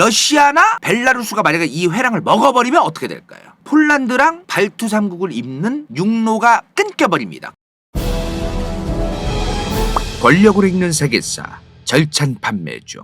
러시아나 벨라루스가 만약에 이 회랑을 먹어버리면 어떻게 될까요? 폴란드랑 발투 3국을 잇는 육로가 끊겨버립니다. 권력으로 읽는 세계사 절찬 판매 중.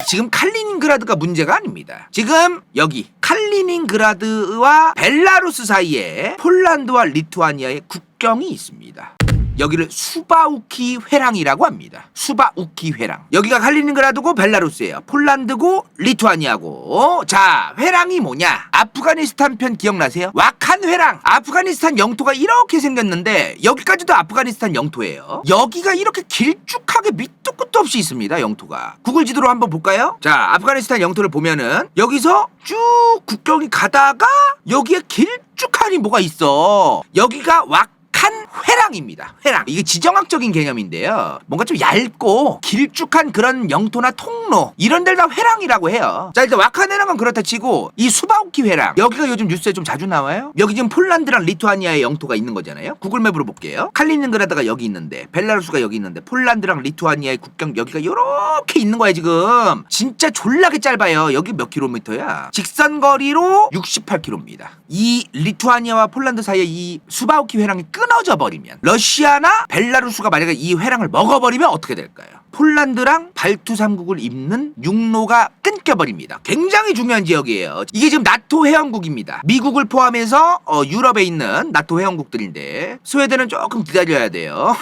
지금 칼리닝그라드가 문제가 아닙니다. 지금 여기 칼리닝그라드와 벨라루스 사이에 폴란드와 리투아니아의 국경이 있습니다. 여기를 수바우키 회랑이라고 합니다. 수바우키 회랑. 여기가 칼리닝그라드고 벨라루스예요. 폴란드고 리투아니아고. 자, 회랑이 뭐냐? 아프가니스탄 편 기억나세요? 와칸 회랑. 아프가니스탄 영토가 이렇게 생겼는데 여기까지도 아프가니스탄 영토예요. 여기가 이렇게 길쭉하게 밑도 끝도 없이 있습니다. 영토가. 구글 지도로 한번 볼까요? 자, 아프가니스탄 영토를 보면은 여기서 쭉 국경이 가다가 여기에 길쭉하니 뭐가 있어. 여기가 칸 회랑입니다. 회랑. 이게 지정학적인 개념인데요. 뭔가 좀 얇고 길쭉한 그런 영토나 통로 이런 데를 다 회랑이라고 해요. 자, 일단 와칸 회랑은 그렇다 치고 이 수바우키 회랑 여기가 요즘 뉴스에 좀 자주 나와요. 여기 지금 폴란드랑 리투아니아의 영토가 있는 거잖아요. 구글맵으로 볼게요. 칼리닝그라드가 여기 있는데 벨라루스가 여기 있는데 폴란드랑 리투아니아의 국경 여기가 요렇게 있는 거야 지금. 진짜 졸라게 짧아요. 여기 몇 킬로미터야? 직선 거리로 68km입니다. 이 리투아니아와 폴란드 사이에 이 수바우키 회랑이 끊어져 버리면 러시아나 벨라루스가 만약에 이 회랑을 먹어버리면 어떻게 될까요? 폴란드랑 발투 3국을 잇는 육로가 끊겨버립니다. 굉장히 중요한 지역이에요. 이게 지금 나토 회원국입니다. 미국을 포함해서 유럽에 있는 나토 회원국들인데 스웨덴은 조금 기다려야 돼요.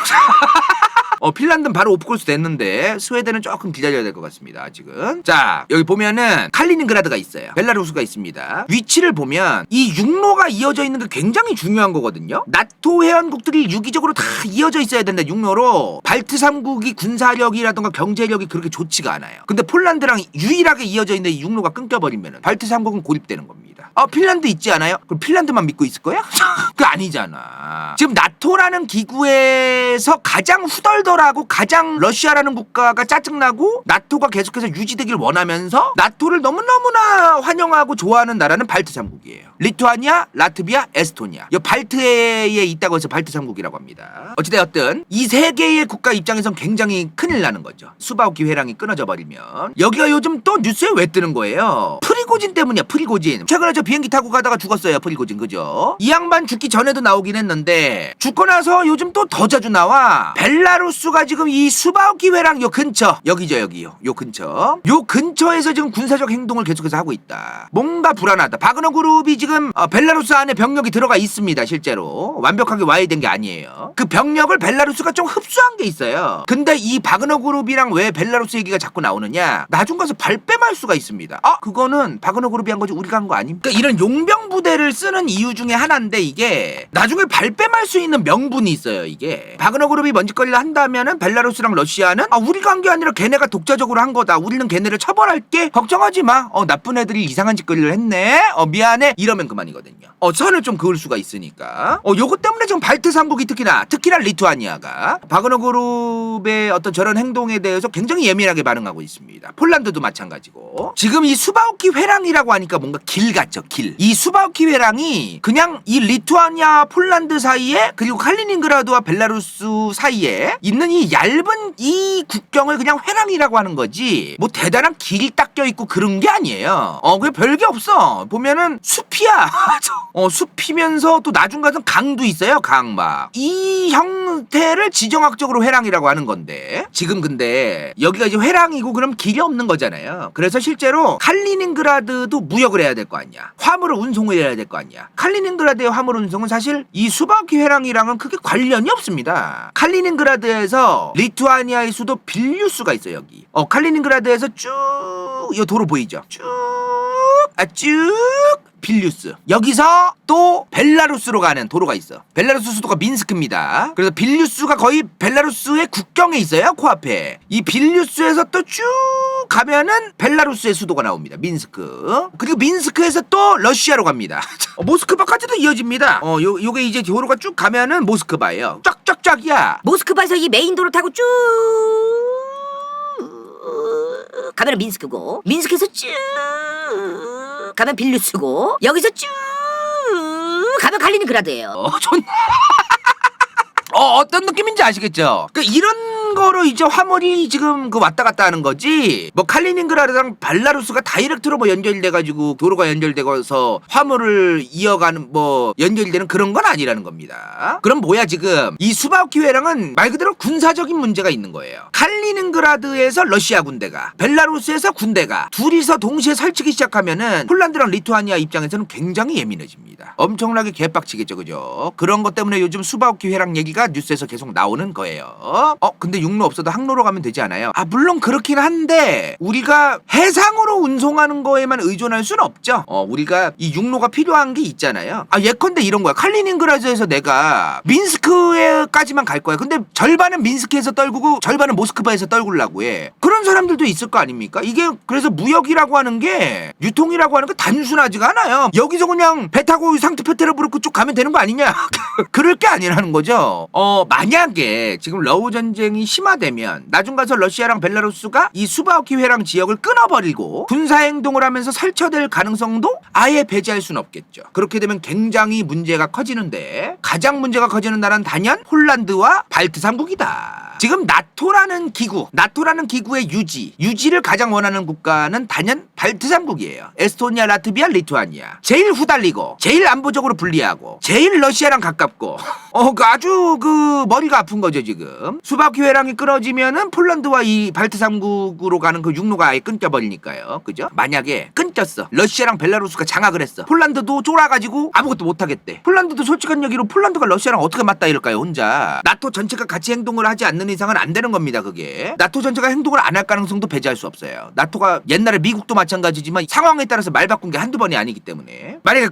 핀란드는 바로 오프콜스 됐는데 스웨덴은 조금 기다려야 될 것 같습니다. 아직은. 자, 여기 보면은 칼리닝그라드가 있어요. 벨라루스가 있습니다. 위치를 보면 이 육로가 이어져 있는 게 굉장히 중요한 거거든요. 나토 회원국들이 유기적으로 다 이어져 있어야 된다. 육로로. 발트 3국이 군사력이라던가 경제력이 그렇게 좋지가 않아요. 근데 폴란드랑 유일하게 이어져 있는 이 육로가 끊겨버리면 발트 3국은 고립되는 겁니다. 핀란드 있지 않아요? 그럼 핀란드만 믿고 있을 거야? 그거 아니잖아. 지금 나토라는 기구에서 가장 후덜덜하고 가장 러시아라는 국가가 짜증나고 나토가 계속해서 유지되길 원하면서 나토를 너무너무나 환영하고 좋아하는 나라는 발트 3국이에요. 리투아니아, 라트비아, 에스토니아. 이 발트해에 있다고 해서 발트 3국이라고 합니다. 어찌되었든 이 세 개의 국가 입장에선 굉장히 큰일 나는 거죠. 수바우키 회랑이 끊어져 버리면. 여기가 요즘 또 뉴스에 왜 뜨는 거예요? 프리고진 때문이야. 프리고진. 최근에 저 비행기 타고 가다가 죽었어요. 프리고진. 그죠? 이 양반 죽기 전에도 나오긴 했는데 죽고 나서 요즘 또 더 자주 나와. 벨라루스가 지금 이 수바우키 회랑 요 근처 여기죠. 여기요. 요 근처에서 지금 군사적 행동을 계속해서 하고 있다. 뭔가 불안하다. 바그너 그룹이 지금 벨라루스 안에 병력이 들어가 있습니다. 실제로 완벽하게 와해된 게 아니에요. 그 병력을 벨라루스가 좀 흡수한 게 있어요. 근데 이 바그너 그룹이랑 왜 벨라루스 얘기가 자꾸 나오느냐? 나중 가서 발뺌할 수가 있습니다. 그거는 바그너 그룹이 한 거지 우리가 한 거 아닙니까? 그러니까 이런 용병 부대를 쓰는 이유 중에 하나인데 이게 나중에 발뺌할 수 있는 명분이 있어요. 이게 바그너 그룹이 먼지거리를 한다면은 벨라루스랑 러시아는 우리가 한 게 아니라 걔네가 독자적으로 한 거다. 우리는 걔네를 처벌할게. 걱정하지 마. 나쁜 애들이 이상한 짓거리를 했네. 미안해. 이러면 그만이거든요. 선을 좀 그을 수가 있으니까. 요것 때문에 지금 발트 3국이 특히나 리투아니아가 바그너 그룹의 어떤 저런 행동에 대해서 굉장히 예민하게 반응하고 있습니다. 폴란드도 마찬가지고. 지금 이 수바우키 회랑이라고 하니까 뭔가 길 같죠. 길. 이 수바우키 회랑이 그냥 이 리투아니아 폴란드 사이에 그리고 칼리닝그라드와 벨라루스 사이에 있는 이 얇은 이 국경을 그냥 회랑이라고 하는 거지 뭐 대단한 길이 딱 껴있고 그런 게 아니에요. 그냥 별게 없어. 보면은 숲이야. 숲이면서 또 나중 가서 강도 있어요. 강 막. 이 형태를 지정학적으로 회랑이라고 하는 건데 지금 근데 여기가 이제 회랑이고 그럼 길이 없는 거잖아요. 그래서 실제로 칼리닝그라드도 무역을 해야 될 거 아니야. 화물을 운송을 해야 될 거 아니야. 칼리닝그라드의 화물 운송은 사실 이 수바우키 회랑이랑은 크게 관련이 없습니다. 칼리닝그라드에서 리투아니아의 수도 빌뉴스가 있어요. 여기. 칼리닝그라드에서 쭉 이 도로 보이죠? 쭉 빌뉴스. 여기서 또 벨라루스로 가는 도로가 있어. 벨라루스 수도가 민스크입니다. 그래서 빌뉴스가 거의 벨라루스의 국경에 있어요. 코앞에. 이 빌뉴스에서 또 쭉 가면은 벨라루스의 수도가 나옵니다. 민스크. 그리고 민스크에서 또 러시아로 갑니다. 모스크바까지도 이어집니다. 요게 이제 도로가 쭉 가면은 모스크바예요. 쫙쫙쫙이야. 모스크바에서 이 메인 도로 타고 쭉 가면 민스크고, 민스크에서 쭉 가면 빌뉴스고, 여기서 쭉 가면 칼리닝그라드예요. 어떤 느낌인지 아시겠죠? 그러니까 이런 그런 거로 이제 화물이 지금 그 왔다 갔다 하는 거지. 뭐 칼리닝그라드랑 벨라루스가 다이렉트로 뭐 연결돼가지고 도로가 연결되고서 화물을 이어가는 뭐 연결되는 그런 건 아니라는 겁니다. 그럼 뭐야 지금 이 수바우키 회랑은 말 그대로 군사적인 문제가 있는 거예요. 칼리닝그라드에서 러시아 군대가 벨라루스에서 군대가 둘이서 동시에 설치기 시작하면은 폴란드랑 리투아니아 입장에서는 굉장히 예민해집니다. 엄청나게 개빡치겠죠, 그죠? 그런 것 때문에 요즘 수바우키 회랑 얘기가 뉴스에서 계속 나오는 거예요. 근데 육로 없어도 항로로 가면 되지 않아요? 물론 그렇긴 한데 우리가 해상으로 운송하는 거에만 의존할 수는 없죠. 우리가 이 육로가 필요한 게 있잖아요. 예컨대 이런 거야. 칼리닝그라드에서 내가 민스크에까지만 갈 거야. 근데 절반은 민스크에서 떨구고 절반은 모스크바에서 떨구려고 해. 그런 사람들도 있을 거 아닙니까? 이게 그래서 무역이라고 하는 게 유통이라고 하는 게 단순하지가 않아요. 여기서 그냥 배 타고 상트페테르부르크 쭉 가면 되는 거 아니냐? 그럴 게 아니라는 거죠. 만약에 지금 러우 전쟁이 심화되면 나중 가서 러시아랑 벨라루스가 이 수바우키 회랑 지역을 끊어버리고 군사 행동을 하면서 설쳐될 가능성도 아예 배제할 수는 없겠죠. 그렇게 되면 굉장히 문제가 커지는데 가장 문제가 커지는 나라는 단연 폴란드와 발트 3국이다. 지금 나토라는 기구의 유지를 가장 원하는 국가는 단연 발트 3국이에요. 에스토니아, 라트비아, 리투아니아. 제일 후달리고 제일 안보적으로 불리하고 제일 러시아랑 가깝고 아주 그 머리가 아픈 거죠 지금. 수바우키 회랑이 끊어지면은 폴란드와 이 발트 3국으로 가는 그 육로가 아예 끊겨버리니까요. 그죠? 만약에 끊겼어. 러시아랑 벨라루스가 장악을 했어. 폴란드도 쫄아가지고 아무것도 못하겠대. 폴란드도 솔직한 얘기로 폴란드가 러시아랑 어떻게 맞다 이럴까요 혼자. 나토 전체가 같이 행동을 하지 않는 이상은 안 되는 겁니다 그게. 나토 전체가 행동을 안 할 가능성도 배제할 수 없어요. 나토가 옛날에 미국도 마찬가지지만 상황에 따라서 말 바꾼 게 한두 번이 아니기 때문에. 만약에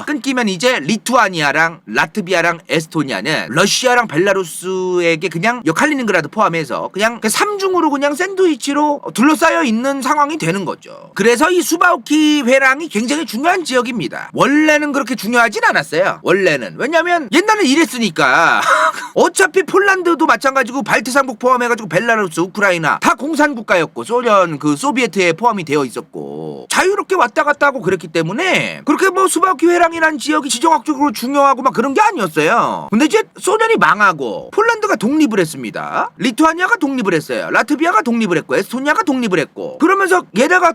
끊기면 이제 리투아니아랑 라트비아랑 에스토니아는 러시아랑 벨라루스에게 그냥 칼리닝그라드 포함해서 그냥 3중으로 그냥 샌드위치로 둘러싸여 있는 상황이 되는 거죠. 그래서 이 수바우키 회랑이 굉장히 중요한 지역입니다. 원래는 그렇게 중요하진 않았어요. 원래는. 왜냐면 옛날에 이랬으니까. 어차피 폴란드도 마찬가지고 발트 3국 포함해가지고 벨라루스, 우크라이나 다 공산국가였고 소련 그 소비에트에 포함이 되어 있었고 자유롭게 왔다 갔다 하고 그랬기 때문에 그렇게 뭐 수바우키 회랑이라는 지역이 지정학적으로 중요하고 막 그런 게 아니었어요. 근데 이제 소련이 망하고 폴란드가 독립을 했습니다. 리투아니아가 독립을 했어요. 라트비아가 독립을 했고 에스토니아가 독립을 했고 그러면서 게다가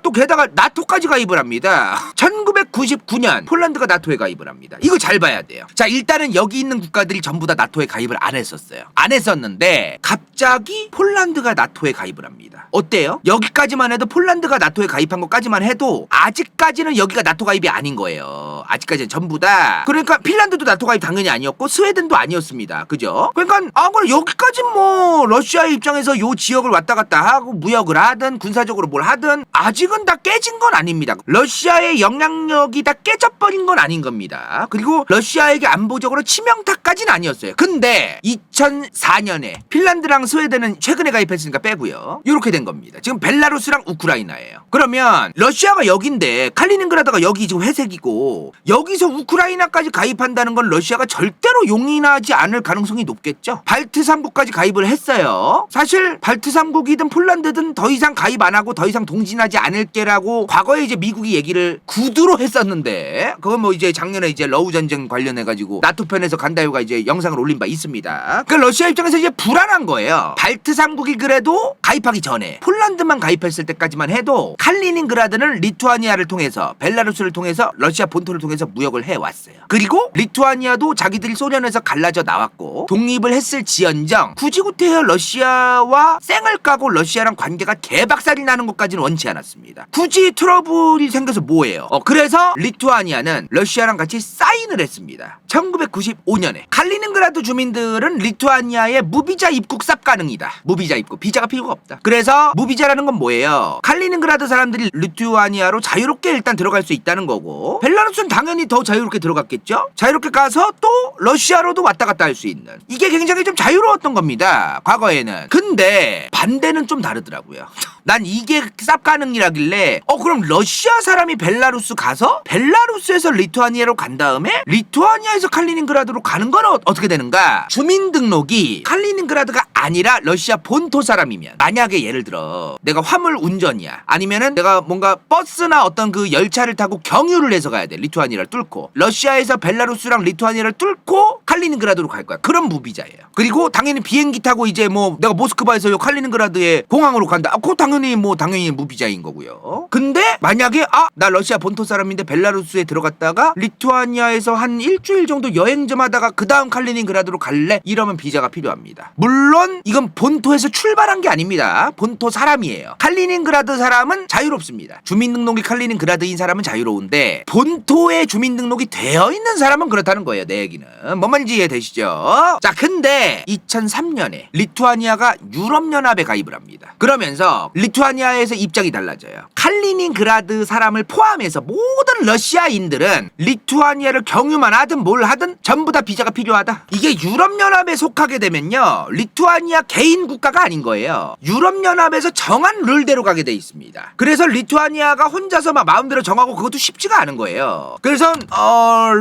나토까지 가입을 합니다. 1999년 폴란드가 나토에 가입을 합니다. 이거 잘 봐야 돼요. 자 일단은 여기 있는 국가들이 전부 다 나토에 가입을 안 했었어요. 안 했었는데 갑자기 폴란드가 나토에 가입을 합니다. 어때요? 여기까지만 해도 폴란드가 나토에 가입한 것까지만 해도 아직까지는 여기가 나토 가입이 아닌 거예요. 아직까지는 전부 다. 그러니까 핀란드도 나토 가입 당연히 아니었고 스웨덴도 아니었습니다. 그죠? 그러니까 그럼 여기까지 뭐 러시아의 입장에서 요 지역을 왔다 갔다 하고 무역을 하든 군사적으로 뭘 하든 아직은 다 깨진 건 아닙니다. 러시아의 영향력이 다 깨져버린 건 아닌 겁니다. 그리고 러시아에게 안보적으로 치명타까지는 아니었어요. 근데 2004년에 핀란드랑 스웨덴은 최근에 가입했으니까 빼고요. 이렇게 된 겁니다. 지금 벨라루스랑 우크라이나예요. 그러면 러시아가 여긴데 칼리닝그라드가 여기 지금 회색이고 여기서 우크라이나까지 가입한다는 건 러시아가 절대로 용인하지 않을 가능성이 높겠죠. 발트 3국까지 가입을 했어요. 사실 발트 3국이든 폴란드든 더 이상 가입 안 하고 더 이상 동진하지 않을게라고 과거에 이제 미국이 얘기를 구두로 했었는데 그건 뭐 이제 작년에 이제 러우 전쟁 관련해가지고 나토 편에서 간다요가 이제 영상을 올린 바 있습니다. 그러니까 러시아 입장에서 이제 불안한 거예요. 발트 3국이 그래도 가입하기 전에 폴란드만 가입했을 때까지만 해도 칼리닝그라드는 리투아니아를 통해서 벨라루스를 통해서 러시아 본토를 통해서 무역을 해왔어요. 그리고 리투아니아도 자기들이 소련에서 갈라져 나왔고 독립을 했을 지연정 굳이 러시아와 쌩을 까고 러시아랑 관계가 개박살이 나는 것까지는 원치 않았습니다. 굳이 트러블이 생겨서 뭐예요? 그래서 리투아니아는 러시아랑 같이 사인을 했습니다. 1995년에 칼리닝그라드 주민들은 리투아니아의 무비자 입국 쌉 가능이다. 무비자 입국. 비자가 필요가 없다. 그래서 무비자라는 건 뭐예요? 칼리닝그라드 사람들이 리투아니아로 자유롭게 일단 들어갈 수 있다는 거고 벨라루스는 당연히 더 자유롭게 들어갔겠죠? 자유롭게 가서 또 러시아로도 왔다 갔다 할 수 있는 이게 굉장히 좀 자유로웠던 겁니다. 과거에는. 근데 반대는 좀 다르더라고요. 난 이게 쌉 가능이라길래 그럼 러시아 사람이 벨라루스 가서 벨라루스에서 리투아니아로 간 다음에 리투아니아에서 칼리닝그라드로 가는 건 어떻게 되는가? 주민등록이 칼리닝그라드가 아니라 러시아 본토 사람이면, 만약에 예를 들어 내가 화물 운전이야, 아니면은 내가 뭔가 버스나 어떤 그 열차를 타고 경유를 해서 가야 돼. 리투아니아를 뚫고 러시아에서 벨라루스랑 리투아니아를 뚫고 칼리닝그라드로 갈 거야. 그런 무비자예요. 그리고 당연히 비행기 타고 이제 뭐 내가 모스크바에서 요 칼리닝그라드의 공항으로 간다. 그거 당연히 무비자인 거고요. 근데 만약에 나 러시아 본토 사람인데 벨라루스에 들어갔다가 리투아니아에서 한 일주일 정도 여행 좀 하다가 그 다음 칼리닝그라드로 갈래? 이러면 비자가 필요합니다. 물론 이건 본토에서 출발한 게 아닙니다. 본토 사람이에요. 칼리닝그라드 사람은 자유롭습니다. 주민등록이 칼리닝그라드인 사람은 자유로운데 본토에 주민등록이 되어 있는 사람은 그렇다는 거예요. 내 얘기는. 뭔 말인지 이해되시죠? 자, 근데 2003년에 리투아니아가 유럽연합에 가입을 합니다. 그러면서 리투아니아에서 입장이 달라져요. 칼리닝그라드 사람을 포함해서 모든 러시아인들은 리투아니아를 경유만 하든 뭘 하든 전부 다 비자가 필요하다. 이게 유럽연합에 속하게 되면요, 리투아니아 개인 국가가 아닌 거예요. 유럽연합에서 정한 룰대로 가게 돼 있습니다. 그래서 리투아니아가 혼자서 막 마음대로 정하고 그것도 쉽지가 않은 거예요. 그래서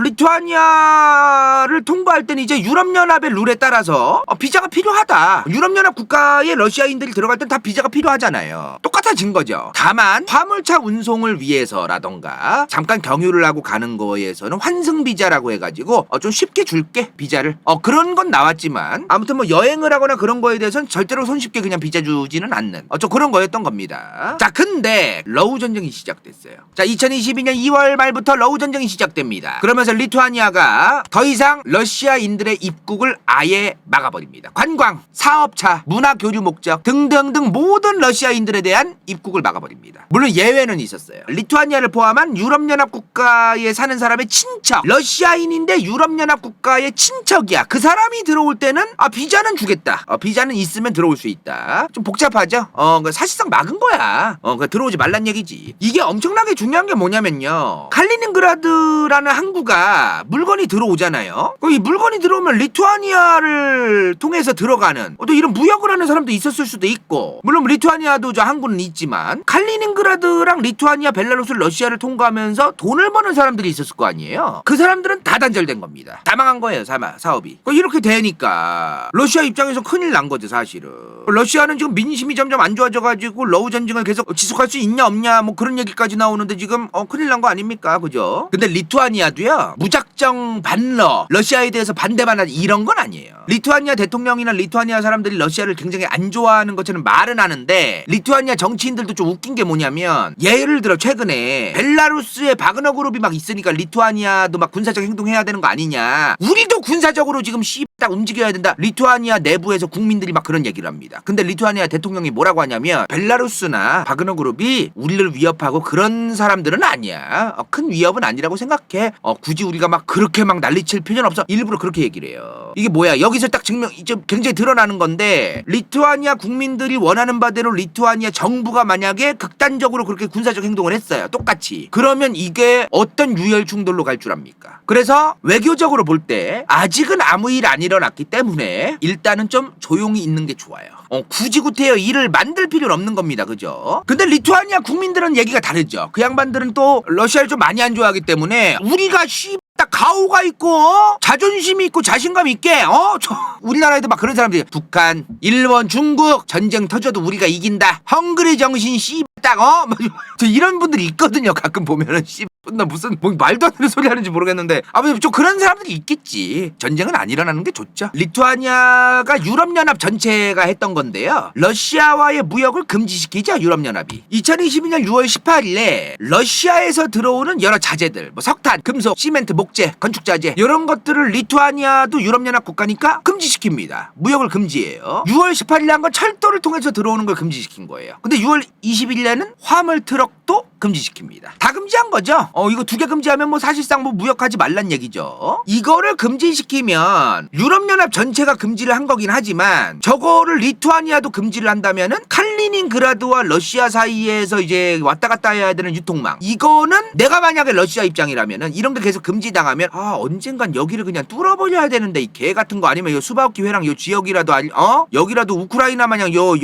리투아니아를 통과할 때는 이제 유럽연합의 룰에 따라서 비자가 필요하다. 유럽연합 국가에 러시아인들이 들어갈 땐 다 비자가 필요하잖아요. 똑같아진 거죠. 다만 화물차 운송을 위해서라던가 잠깐 경유를 하고 가는 거에서는 환승 비자라고 해가지고 좀 쉽게 줄게 비자를. 그런 건 나왔지만 아무튼 뭐 여행을 하거나 그런 거에 대해서는 절대로 손쉽게 그냥 비자 주지는 않는 좀 그런 거였던 겁니다. 자, 근데 러우 전쟁이 시작됐어요. 자, 2022년 2월 말부터 러우 전쟁이 시작됩니다. 그러면서 리투아니아가 더 이상 러시아인들의 입국을 아예 막아버립니다. 관광, 사업차, 문화 교류 목적 등등등 모든 러시아인들에 대한 입국을 막아버립니다. 물론 예외는 있었어요. 리투아니아를 포함한 유럽연합 국가에 사는 사람의 친척, 러시아인인데 유럽연합 국가의 친척이야. 그 사람이 들어올 때는 비자는 주겠다. 비자는 있으면 들어올 수 있다. 좀 복잡하죠? 사실상 막은 거야. 들어오지 말란 얘기지. 이게 엄청나게 중요한 게 뭐냐면요, 칼리닝그라드라는 항구가 물건이 들어오잖아요. 이 물건이 들어오면 리투아니아를 통해서 들어가는 또 이런 무역을 하는 사람도 있었을 수도 있고, 물론 리투아니아도 저 항구는 있지만 칼리닝그라드랑 리투아니아, 벨라루스, 러시아를 통과하면서 돈을 버는 사람들이 있었을 거 아니에요. 그 사람들은 다 단절된 겁니다. 다 망한 거예요, 사업이. 이렇게 되니까 러시아 입장에서 큰일 난 거죠, 사실은. 러시아는 지금 민심이 점점 안 좋아져가지고 러우 전쟁을 계속 지속할 수 있냐 없냐 뭐 그런 얘기까지 나오는데 지금 큰일 난 거 아닙니까, 그죠? 근데 리투아니아도요, 무작정 반러, 러시아에 대해서 반대만 하지 이런 건 아니에요. 리투아니아 대통령이나 리투아니아 사람들이 러시아를 굉장히 안 좋아하는 것처럼 말은 하는데, 리투아니아 정치인들도 좀 웃긴 게 뭐냐면, 예를 들어 최근에 벨라루스에 바그너 그룹이 막 있으니까 리투아니아도 막 군사적 행동해야 되는 거 아니냐, 우리도 군사적으로 지금 딱 움직여야 된다, 리투아니아 내부에서 국민들이 막 그런 얘기를 합니다. 근데 리투아니아 대통령이 뭐라고 하냐면, 벨라루스나 바그너 그룹이 우리를 위협하고 그런 사람들은 아니야. 큰 위협은 아니라고 생각해. 굳이 우리가 막 그렇게 막 난리칠 필요는 없어. 일부러 그렇게 얘기를 해요. 이게 뭐야, 여기서 딱 이제 굉장히 드러나는 건데, 리투아니아 국민들이 원하는 바대로 리투아니아 정부가 만약에 극단적으로 그렇게 군사적 행동을 했어요, 똑같이. 그러면 이게 어떤 유혈 충돌로 갈 줄 압니까? 그래서 외교적으로 볼 때 아직은 아무 일 안 일어났기 때문에 일단은 좀 조용히 있는 게 좋아요. 굳이 구태여 일을 만들 필요는 없는 겁니다, 그죠? 근데 리투아니아 국민들은 얘기가 다르죠. 그 양반들은 또 러시아를 좀 많이 안 좋아하기 때문에, 우리가 딱 가오가 있고 자존심이 있고 자신감 있게 우리나라에도 막 그런 사람들이, 북한, 일본, 중국 전쟁 터져도 우리가 이긴다, 헝그리 정신 이런 분들이 있거든요. 가끔 보면은 나 무슨 말도 안 되는 소리 하는지 모르겠는데, 아무튼 좀 그런 사람들이 있겠지. 전쟁은 안 일어나는 게 좋죠. 리투아니아가 유럽연합 전체가 했던 건데요, 러시아와의 무역을 금지시키죠, 유럽연합이. 2022년 6월 18일에 러시아에서 들어오는 여러 자재들, 뭐 석탄, 금속, 시멘트, 목재, 건축자재, 이런 것들을 리투아니아도 유럽연합 국가니까 금지시킵니다. 무역을 금지해요. 6월 18일에 한 건 철도를 통해서 들어오는 걸 금지시킨 거예요. 근데 6월 21일에는 화물 트럭도 금지시킵니다. 다 금지한 거죠. 이거 두 개 금지하면 뭐 사실상 뭐 무역하지 말란 얘기죠. 이거를 금지시키면 유럽연합 전체가 금지를 한 거긴 하지만, 저거를 리투아니아도 금지를 한다면은 칼리닝그라드와 러시아 사이에서 이제 왔다 갔다 해야 되는 유통망, 이거는 내가 만약에 러시아 입장이라면은 이런 게 계속 금지당하면 언젠간 여기를 그냥 뚫어버려야 되는데, 이 개 같은 거, 아니면 요 수바우키 회랑 요 지역이라도 여기라도 우크라이나 마냥 요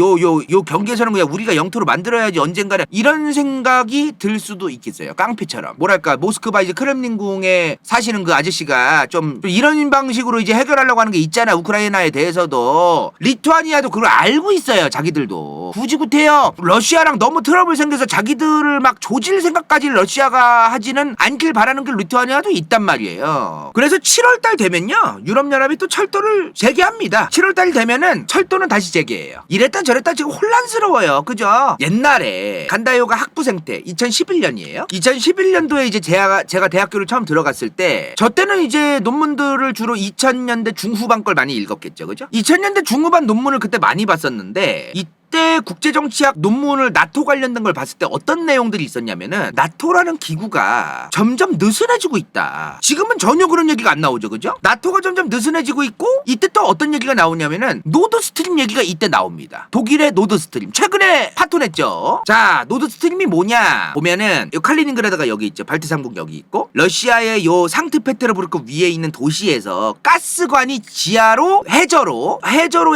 경계선은 그냥 우리가 영토로 만들어야지 언젠가는, 이런 생각이 생각이 들 수도 있겠어요. 깡패처럼. 뭐랄까, 모스크바 이제 크렘린궁에 사시는 그 아저씨가 좀 이런 방식으로 이제 해결하려고 하는 게 있잖아. 우크라이나에 대해서도. 리투아니아도 그걸 알고 있어요. 자기들도. 굳이 구태여 러시아랑 너무 트러블 생겨서 자기들을 막 조질 생각까지 러시아가 하지는 않길 바라는 게 리투아니아도 있단 말이에요. 그래서 7월달 되면요, 유럽연합이 또 철도를 재개합니다. 7월달 되면은 철도는 다시 재개해요. 이랬다 저랬다 지금 혼란스러워요. 그죠? 옛날에 간다요가 학부생 때 2011년이에요. 2011년도에 이제 제가 대학교를 처음 들어갔을 때, 저 때는 이제 논문들을 주로 2000년대 중후반 걸 많이 읽었겠죠. 그죠? 2000년대 중후반 논문을 그때 많이 봤었는데, 이때 국제정치학 논문을 나토 관련된 걸 봤을 때 어떤 내용들이 있었냐면은, 나토라는 기구가 점점 느슨해지고 있다. 지금은 전혀 그런 얘기가 안 나오죠. 그죠? 나토가 점점 느슨해지고 있고, 이때 또 어떤 얘기가 나오냐면은 노드스트림 얘기가 이때 나옵니다. 독일의 노드스트림. 최근에 파토냈죠. 자, 노드스트림이 뭐냐 보면은, 요 칼리닝그라드가 여기 있죠. 발트삼국 여기 있고, 러시아의 요 상트페테르부르크 위에 있는 도시에서 가스관이 지하로 해저로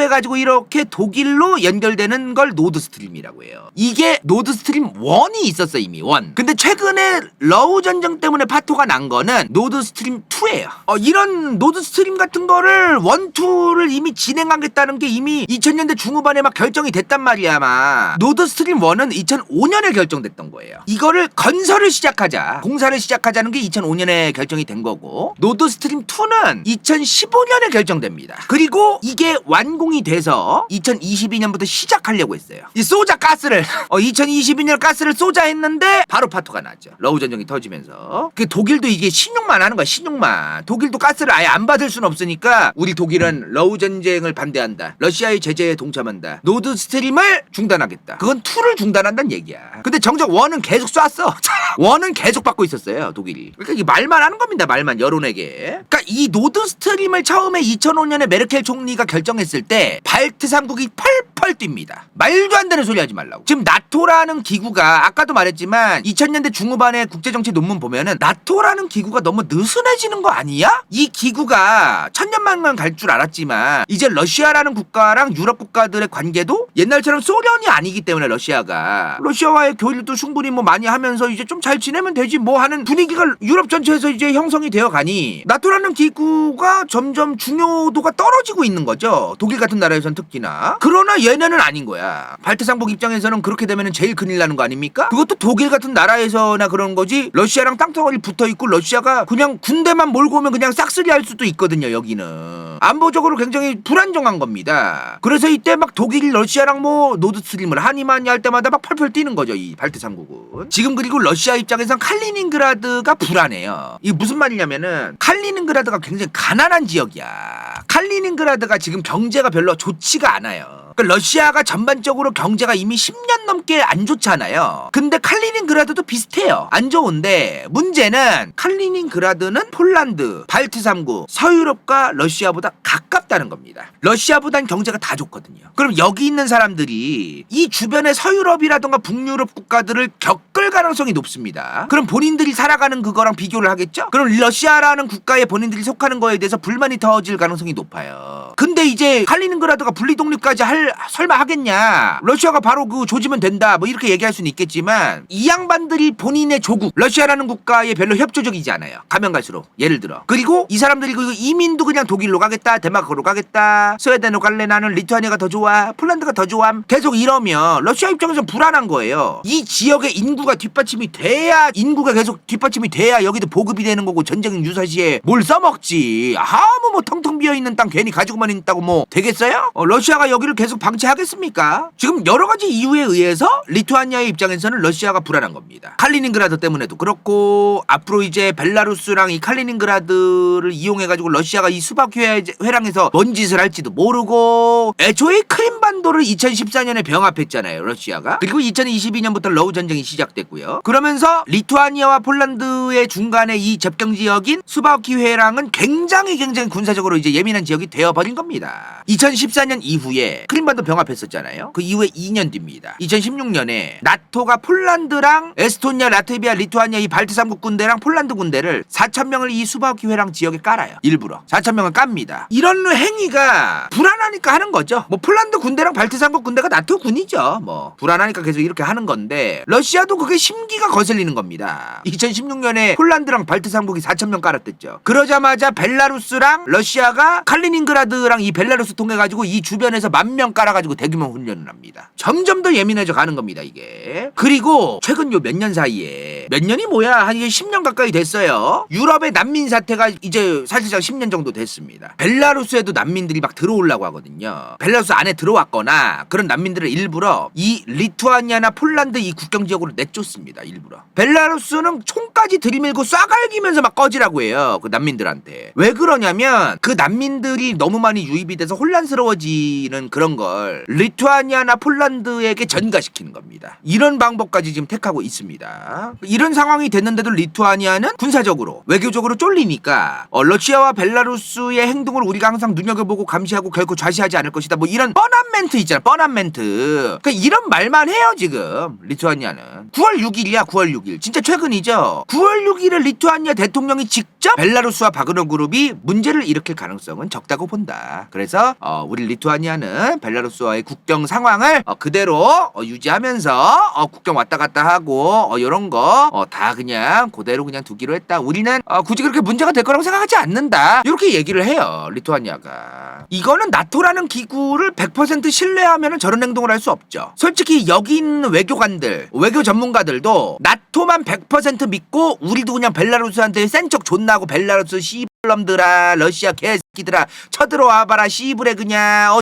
해가지고 이렇게 독일로 연결되는 걸 노드스트림이라고 해요. 이게 노드스트림 1이 있었어, 이미 1. 근데 최근에 러우 전쟁 때문에 파토가 난 거는 노드스트림 2예요. 이런 노드스트림 같은 거를 1, 2를 이미 진행하겠다는 게 이미 2000년대 중후반에 막 결정이 됐단 말이야. 아마 노드스트림 1은 2005년에 결정됐던 거예요. 이거를 건설을 시작하자, 공사를 시작하자는 게 2005년에 결정이 된 거고, 노드스트림 2는 2015년에 결정됩니다. 그리고 이게 완공이 돼서 2022년부터 시작하려고 했어요. 이 쏘자 가스를 2022년 가스를 쏘자 했는데 바로 파토가 났죠. 러우 전쟁이 터지면서. 그 독일도 이게 신용만 하는 거야. 신용만. 독일도 가스를 아예 안 받을 수는 없으니까, 우리 독일은 러우 전쟁을 반대한다, 러시아의 제재에 동참한다, 노드스트림을 중단하겠다. 그건 2를 중단한다는 얘기야. 근데 정작 1은 계속 쐈어. 1은 계속 받고 있었어요, 독일이. 그러니까 이게 말만 하는 겁니다. 말만, 여론에게. 그러니까 이 노드스트림을 처음에 2005년에 메르켈 총리가 결정했을 때 발트 3국이 펄펄 뜁니다. 말도 안 되는 소리 하지 말라고. 지금 나토라는 기구가, 아까도 말했지만 2000년대 중후반에 국제정치 논문 보면은 나토라는 기구가 너무 느슨해지는 거 아니야? 이 기구가 천년만년 갈 줄 알았지만 이제 러시아라는 국가랑 유럽 국가들의 관계도 옛날처럼 소련이 아니기 때문에, 러시아와의 교류도 충분히 뭐 많이 하면서 이제 좀 잘 지내면 되지 뭐 하는 분위기가 유럽 전체에서 이제 형성이 되어 가니, 나토라는 기구가 점점 중요도가 떨어지고 있는 거죠. 독일 같은 나라에선 특히나. 그러나 얘네는 아닌 거야. 발트상국 입장에서는 그렇게 되면은 제일 큰일 나는 거 아닙니까? 그것도 독일 같은 나라에서나 그런 거지, 러시아랑 땅덩어리 붙어 있고 러시아가 그냥 군대만 몰고 오면 그냥 싹쓸이 할 수도 있거든요. 여기는 안보적으로 굉장히 불안정한 겁니다. 그래서 이때 막 독일이 러시아랑 뭐 노드스트림을 하니마니 할 때마다 막 펄펄 뛰는 거죠, 이 발트 3국은. 지금 그리고 러시아 입장에선 칼리닝그라드가 불안해요. 이게 무슨 말이냐면은, 칼리닝그라드가 굉장히 가난한 지역이야. 칼리닝그라드가 지금 경제가 별로 좋지가 않아요. 러시아가 전반적으로 경제가 이미 10년 넘게 안 좋잖아요. 근데 칼리닝그라드도 비슷해요. 안 좋은데, 문제는 칼리닝그라드는 폴란드, 발트 3국, 서유럽과 러시아보다 가깝다는 겁니다. 러시아보단 경제가 다 좋거든요. 그럼 여기 있는 사람들이 이 주변의 서유럽이라던가 북유럽 국가들을 겪을 가능성이 높습니다. 그럼 본인들이 살아가는 그거랑 비교를 하겠죠? 그럼 러시아라는 국가에 본인들이 속하는 거에 대해서 불만이 터질 가능성이 높아요. 근데 이제 칼리닝그라드가 분리독립까지 설마 하겠냐? 러시아가 바로 그 조지면 된다, 뭐 이렇게 얘기할 수는 있겠지만, 이 양반들이 본인의 조국 러시아라는 국가에 별로 협조적이지 않아요. 가면 갈수록. 예를 들어. 그리고 이 사람들이 그 이민도 그냥 독일로 가겠다, 데마크로 가겠다, 스웨덴으로 갈래, 나는 리투아니아가 더 좋아, 폴란드가 더 좋아, 계속 이러면 러시아 입장에서 불안한 거예요. 이 지역의 인구가 뒷받침이 돼야, 인구가 계속 뒷받침이 돼야 여기도 보급이 되는 거고, 전쟁 유사시에 뭘 써먹지. 아무 뭐 텅텅 비어있는 땅 괜히 가지고만 있다고 뭐 되겠어요? 러시아가 여기를 계속 방치하겠습니까? 지금 여러 가지 이유에 의해서 리투아니아의 입장에서는 러시아가 불안한 겁니다. 칼리닝그라드 때문에도 그렇고, 앞으로 이제 벨라루스랑 이 칼리닝그라드를 이용해가지고 러시아가 이 수박 회랑에서 뭔 짓을 할지도 모르고, 애초에 크림반도를 2014년에 병합했잖아요, 러시아가. 그리고 2022년부터 러우 전쟁이 시작됐고요. 그러면서 리투아니아와 폴란드의 중간에 이 접경 지역인 수바키 회랑은 굉장히 군사적으로 이제 예민한 지역이 되어버린 겁니다. 됩니다. 2014년 이후에 크림반도 병합했었잖아요. 그 이후에 2년 뒤입니다. 2016년에 나토가 폴란드랑 에스토니아, 라트비아, 리투아니아 이 발트 3국 군대랑 폴란드 군대를 4,000명을 이 수바우키 회랑 지역에 깔아요. 일부러 4,000명을 깝니다. 이런 행위가 불안하니까 하는 거죠. 뭐 폴란드 군대랑 발트 3국 군대가 나토 군이죠. 뭐 불안하니까 계속 이렇게 하는 건데 러시아도 그게 심기가 거슬리는 겁니다. 2016년에 폴란드랑 발트 3국이 4,000명 깔았댔죠. 그러자마자 벨라루스랑 러시아가 칼리닝그라드랑 이 벨라루스 통해 가지고 이 주변에서 10,000명 깔아가지고 대규모 훈련을 합니다. 점점 더 예민해져 가는 겁니다 이게. 그리고 최근 요 몇 년 사이에, 몇 년이 뭐야, 한 10년 가까이 됐어요. 유럽의 난민 사태가 이제 사실상 10년 정도 됐습니다. 벨라루스에도 난민들이 막 들어오려고 하거든요. 벨라루스 안에 들어왔거나 그런 난민들을 일부러 이 리투아니아나 폴란드 이 국경 지역으로 내쫓습니다. 일부러. 벨라루스는 총까지 들이밀고 쏴갈기면서 막 꺼지라고 해요. 그 난민들한테. 왜 그러냐면 그 난민들이 너무 많이 유입이 돼서 혼란스러워지는 그런 걸 리투아니아나 폴란드에게 전가시키는 겁니다. 이런 방법까지 지금 택하고 있습니다. 이런 상황이 됐는데도 리투아니아는 군사적으로, 외교적으로 쫄리니까 러시아와 벨라루스의 행동을 우리가 항상 눈여겨보고 감시하고 결코 좌시하지 않을 것이다. 뭐 이런 뻔한 멘트 있잖아. 뻔한 멘트. 그러니까 이런 말만 해요 지금 리투아니아는. 9월 6일이야 9월 6일. 진짜 최근이죠. 9월 6일에 리투아니아 대통령이 직접 벨라루스와 바그너 그룹이 문제를 일으킬 가능성은 적다고 본다. 그래서 우리 리투아니아는 벨라루스와의 국경 상황을 그대로 유지하면서 국경 왔다 갔다 하고 이런 거 다 그냥 그대로 그냥 두기로 했다. 우리는 굳이 그렇게 문제가 될 거라고 생각하지 않는다. 이렇게 얘기를 해요 리투아니아가. 이거는 나토라는 기구를 100% 신뢰하면 저런 행동을 할 수 없죠. 솔직히 여기 있는 외교관들, 외교 전문가들도 나토만 100% 믿고 우리도 그냥 벨라루스한테 센 척 존나 하고 벨라루스 씨발놈들아, 러시아 개새끼들아, 쳐들어와봐라 씨부레 그냥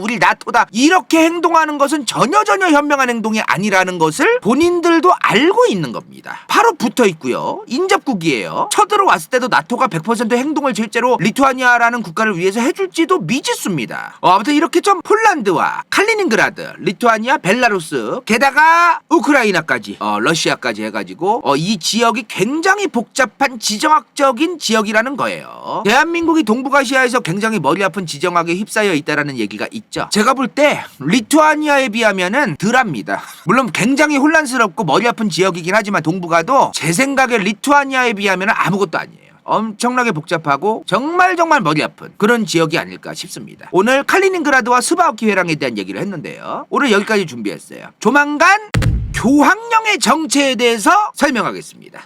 우리 나토다 이렇게 행동하는 것은 전혀 현명한 행동이 아니라는 것을 본인들도 알고 있는 겁니다. 바로 붙어 있고요. 인접국이에요. 쳐들어왔을 때도 나토가 100% 행동을 실제로 리투아니아라는 국가를 위해서 해줄지도 미지수입니다. 아무튼 이렇게 좀 폴란드와 칼리닝그라드, 리투아니아, 벨라루스, 게다가 우크라이나까지, 러시아까지 해가지고 이 지역이 굉장히 복잡한 지정학적인 지역이라는 거예요. 대한민국이 동북아시아에서 굉장히 머리 아픈 지정학에 휩싸여 있다라는 얘기가 있죠. 제가 볼 때 리투아니아에 비하면은 덜합니다. 물론 굉장히 혼란스럽고 머리 아픈 지역이긴 하지만 동북아도 제 생각에 리투아니아에 비하면은 아무것도 아니에요. 엄청나게 복잡하고 정말 머리 아픈 그런 지역이 아닐까 싶습니다. 오늘 칼리닝그라드와 스바우키 회랑에 대한 얘기를 했는데요. 오늘 여기까지 준비했어요. 조만간 교황령의 정체에 대해서 설명하겠습니다.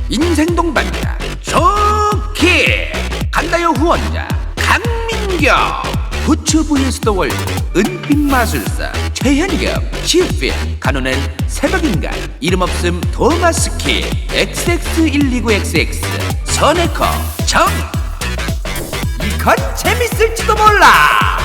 인생 동반자 좋게 간다요 후원자 강민경, 부츠 vs 더 월드, 은빛마술사, 최현겸, 시필, 간호는 새벽인간, 이름없음 도마스키, XX129XX, 선에커, 정. 이건 재밌을지도 몰라.